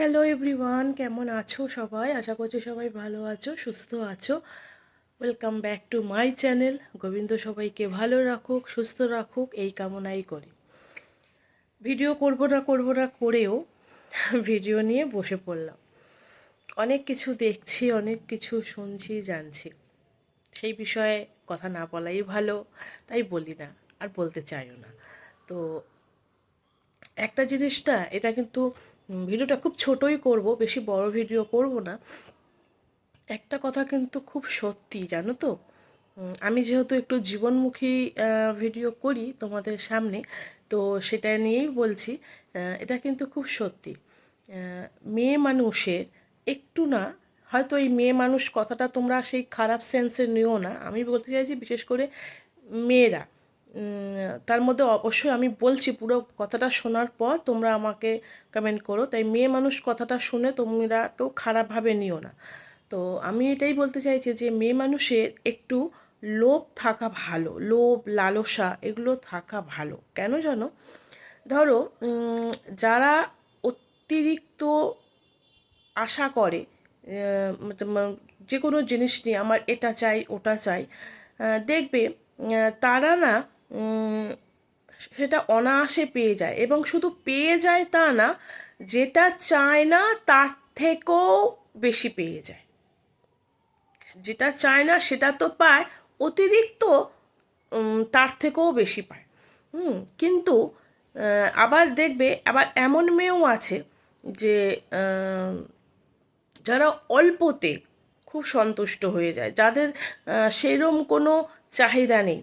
Hello everyone, কেমন আছো সবাই? আশা করছি সবাই ভালো আছো, সুস্থ আছো। Welcome back to my channel. Govinda সবাইকে ভালো রাখুক, সুস্থ রাখুক, এই কামনাই করি। ভিডিও করব না করেও ভিডিও নিয়ে বসে পড়লাম। অনেক কিছু দেখছি, অনেক কিছু শুনছি, জানছি। সেই বিষয়ে কথা না বলাই ভালো, তাই বলি না, আর বলতে চাইও না। তো একটা জিনিসটা, এটা কিন্তু ভিডিওটা খুব ছোটই করব, বেশি বড় ভিডিও করব না। একটা কথা কিন্তু খুব সত্যি, জানো তো। আমি যেহেতু একটু জীবনমুখী ভিডিও করি তোমাদের সামনে, তো সেটা নিয়েই বলছি। এটা কিন্তু খুব সত্যি। মেয়ে মানুষের একটু না, হয়তো এই মেয়ে মানুষ কথাটা তোমরা সেই খারাপ সেন্সে নিও না, আমি বলতে চাইছি বিশেষ করে মেয়েরা। তার মধ্যে অবশ্যই আমি বলছি, পুরো কথাটা শোনার পর তোমরা আমাকে কমেন্ট করো। তাই মেয়ে মানুষ কথাটা শুনে তোমরা কেউ খারাপভাবে নিও না। তো আমি এটাই বলতে চাইছি যে মেয়ে মানুষের একটু লোভ থাকা ভালো, লোভ লালসা এগুলো থাকা ভালো। কেন জানো? ধরো, যারা অতিরিক্ত আশা করে, যে কোনো জিনিস নিয়ে আমার এটা চাই ওটা চাই, দেখবে তারা না সেটা অনায়াসে পেয়ে যায়। এবং শুধু পেয়ে যায় তা না, যেটা চায় না তার থেকেও বেশি পেয়ে যায়। যেটা চায় না সেটা তো পায়, অতিরিক্ত তার থেকেও বেশি পায়। কিন্তু আবার দেখবে, আবার এমন মেয়েও আছে যে যারা অল্পতে খুব সন্তুষ্ট হয়ে যায়, যাদের সেরম কোনো চাহিদা নেই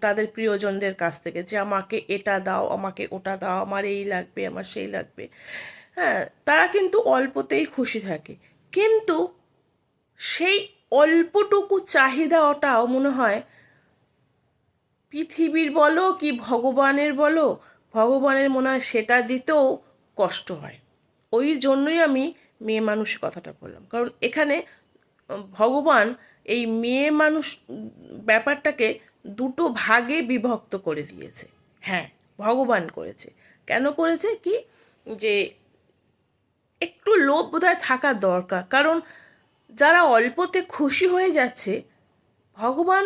তাদের প্রিয়জনদের কাছ থেকে, যে আমাকে এটা দাও, আমাকে ওটা দাও, আমার এই লাগবে, আমার সেই লাগবে। হ্যাঁ, তারা কিন্তু অল্পতেই খুশি থাকে। কিন্তু সেই অল্পটুকু চাহিদাটাও মনে হয় পৃথিবীর বলো কি ভগবানের বলো, ভগবানের মনে হয় সেটা দিতেও কষ্ট হয়। ওই জন্যই আমি মেয়ে মানুষ কথাটা বললাম, কারণ এখানে ভগবান এই মেয়ে মানুষ ব্যাপারটাকে দুটো ভাগে বিভক্ত করে দিয়েছে। হ্যাঁ, ভগবান করেছে। কেন করেছে কি, যে একটু লোভ বোধহয় থাকা দরকার। কারণ যারা অল্পতে খুশি হয়ে যাচ্ছে, ভগবান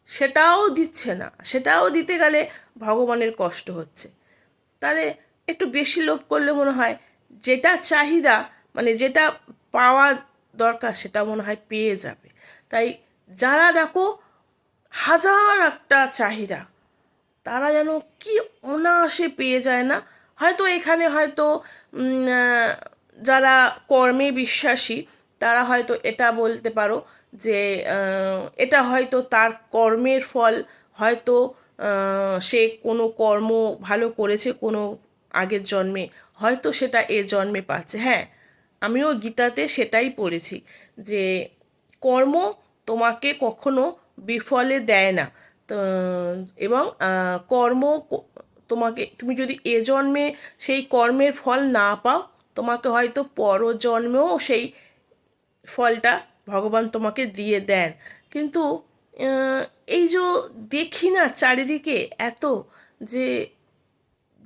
সেটাও দিচ্ছে না, সেটাও দিতে গেলে ভগবানের কষ্ট হচ্ছে। তাহলে একটু বেশি লোভ করলে মনে হয় যেটা চাহিদা, মানে যেটা পাওয়া দরকার সেটা মনে হয় পেয়ে যাবে। তাই যারা দেখো হাজার একটা চাহিদা, তারা যেন কি অনায়াসে পেয়ে যায় না। হয়তো এখানে হয়তো যারা কর্মে বিশ্বাসী, তারা হয়তো এটা বলতে পারো যে এটা হয়তো তার কর্মের ফল। হয়তো সে কোনো কর্ম ভালো করেছে কোনো আগের জন্মে, হয়তো সেটা এ জন্মে পাচ্ছে। হ্যাঁ, আমিও গীতাতে সেটাই পড়েছি যে কর্ম তোমাকে কখনো বিফলে দেয় না। তো এবং কর্ম তোমাকে, তুমি যদি এ জন্মে সেই কর্মের ফল না পাও, তোমাকে হয়তো পরজন্মেও সেই ফলটা ভগবান তোমাকে দিয়ে দেন। কিন্তু এই যে দেখি না চারিদিকে এত, যে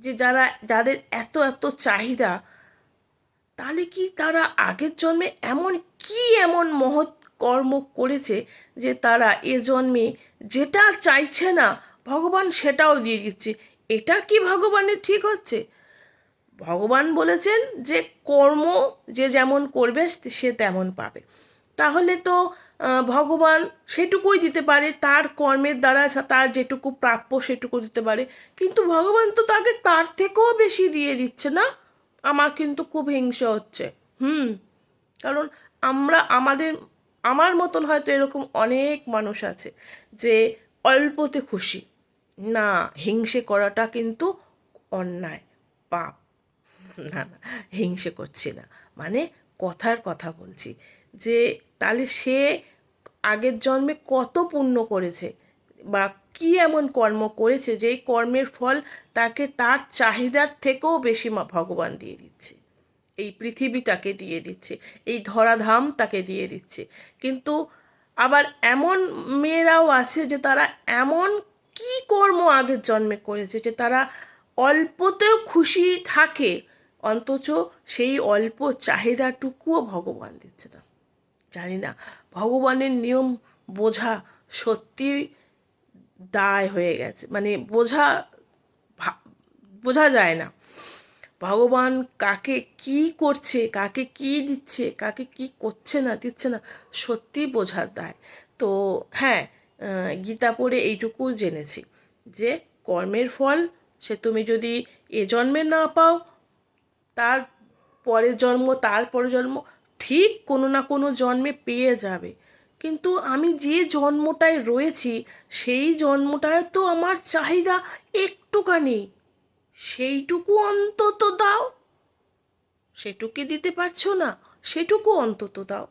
যে যারা, যাদের এত এত চাহিদা, তাহলে কি তারা আগের জন্মে এমন কি এমন মহৎ কর্ম করেছে যে তারা এ জন্মে যেটা চাইছে না ভগবান সেটাও দিয়ে দিচ্ছে? এটা কি ভগবানের ঠিক হচ্ছে? ভগবান বলেছেন যে কর্ম যে যেমন করবে সে তেমন পাবে। তাহলে তো ভগবান সেটুকুই দিতে পারে, তার কর্মের দ্বারা তার যেটুকু প্রাপ্য সেটুকু দিতে পারে। কিন্তু ভগবান তো তাকে তার থেকেও বেশি দিয়ে দিচ্ছে না। আমার কিন্তু খুব হিংসে হচ্ছে। কারণ আমার মতন হয়তো এরকম অনেক মানুষ আছে যে অল্পতে খুশি। না, হিংসে করাটা কিন্তু অন্যায়, পাপ। না না, হিংসে করছি না, মানে কথার কথা বলছি যে তাহলে সে আগের জন্মে কত পুণ্য করেছে, বা কি এমন কর্ম করেছে যেই কর্মের ফল তাকে তার চাহিদার থেকেও বেশি ভগবান দিয়ে দিচ্ছে। এই পৃথিবী তাকে দিয়ে দিচ্ছে, এই ধরাধাম তাকে দিয়ে দিচ্ছে। কিন্তু আবার এমন মেয়েরাও আছে যে তারা এমন কি কর্ম আগের জন্মে করেছে যে তারা অল্পতেও খুশি থাকে, অন্তত সেই অল্প চাহিদাটুকুও ভগবান দিচ্ছে না। জানি না, ভগবানের নিয়ম বোঝা সত্যি দায় হয়ে গেছে, মানে বোঝা যায় না ভগবান কাকে কি করছে, কাকে কি দিচ্ছে, কাকে কি করছে না দিচ্ছে না, সত্যি বোঝার দায়। তো হ্যাঁ, গীতা পড়ে এইটুকু জেনেছি যে কর্মের ফল সে তুমি যদি এ জন্মে না পাও, তার পরের জন্ম, তার পরের জন্ম ঠিক কোনো না কোনো জন্মে পেয়ে যাবে। কিন্তু আমি যে জন্মটায় রয়েছি সেই জন্মটায় তো আমার চাহিদা একটুখানি, সেইটুকু অন্তত দাও। সেটুকু দিতে পারছো না, সেটুকু অন্তত দাও।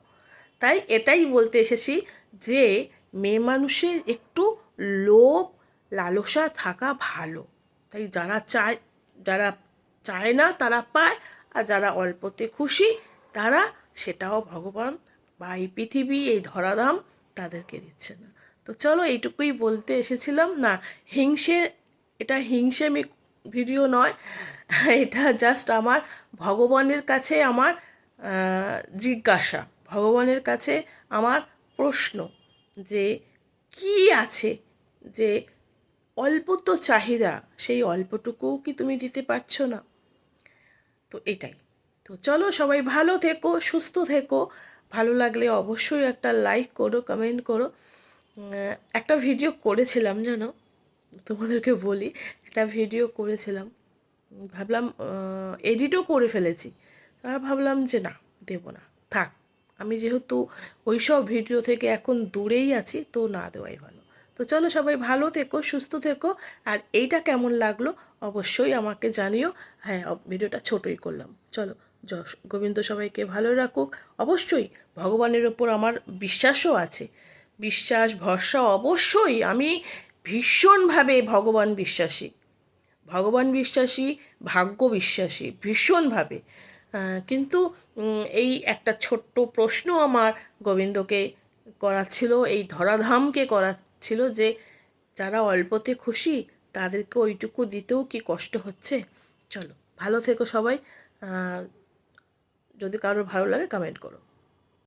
তাই এটাই বলতে এসেছি যে মেয়ে মানুষের একটু লোভ লালসা থাকা ভালো। তাই যারা চায় না তারা পায়, আর যারা অল্পতে খুশি তারা সেটাও ভগবান বা এই পৃথিবী, এই ধরাধাম তাদেরকে দিচ্ছে না। তো চলো এইটুকুই বলতে এসেছিলাম। না, হিংসে, এটা হিংসেমি ভিডিও নয়, এটা জাস্ট আমার ভগবানের কাছে আমার জিজ্ঞাসা, ভগবানের কাছে আমার প্রশ্ন যে কি আছে, যে অল্প তো চাহিদা, সেই অল্পটুকুও কি তুমি দিতে পারছো না? তো এটাই। তো চলো সবাই ভালো থেকো, সুস্থ থেকো। ভালো লাগলে অবশ্যই একটা লাইক করো, কমেন্ট করো। একটা ভিডিও করেছিলাম জানো, তোমাদেরকে বলি, একটা ভিডিও করেছিলাম, ভাবলাম এডিটও করে ফেলেছি, তারা ভাবলাম যে না, দেব না, থাক। আমি যেহেতু ওই সব ভিডিও থেকে এখন দূরেই আছি, তো না দেওয়াই ভালো। তো চলো সবাই ভালো থেকো, সুস্থ থেকো। আর এইটা কেমন লাগলো অবশ্যই আমাকে জানিও। হ্যাঁ, ভিডিওটা ছোটই করলাম। চলো, গোবিন্দ সবাইকে ভালো রাখুক। অবশ্যই ভগবানের ওপর আমার বিশ্বাসও আছে, বিশ্বাস ভরসা অবশ্যই। আমি ভীষণভাবে ভগবান বিশ্বাসী, ভগবান বিশ্বাসী, ভাগ্য বিশ্বাসী ভীষণভাবে। কিন্তু এই একটা ছোট্ট প্রশ্ন আমার গোবিন্দকে করাচ্ছিল, এই ধরাধামকে করাচ্ছিল যে যারা অল্পতে খুশি তাদেরকে ওইটুকু দিতেও কি কষ্ট হচ্ছে। চলো ভালো থেকো সবাই। যদি কারোর ভালো লাগে কমেন্ট করো।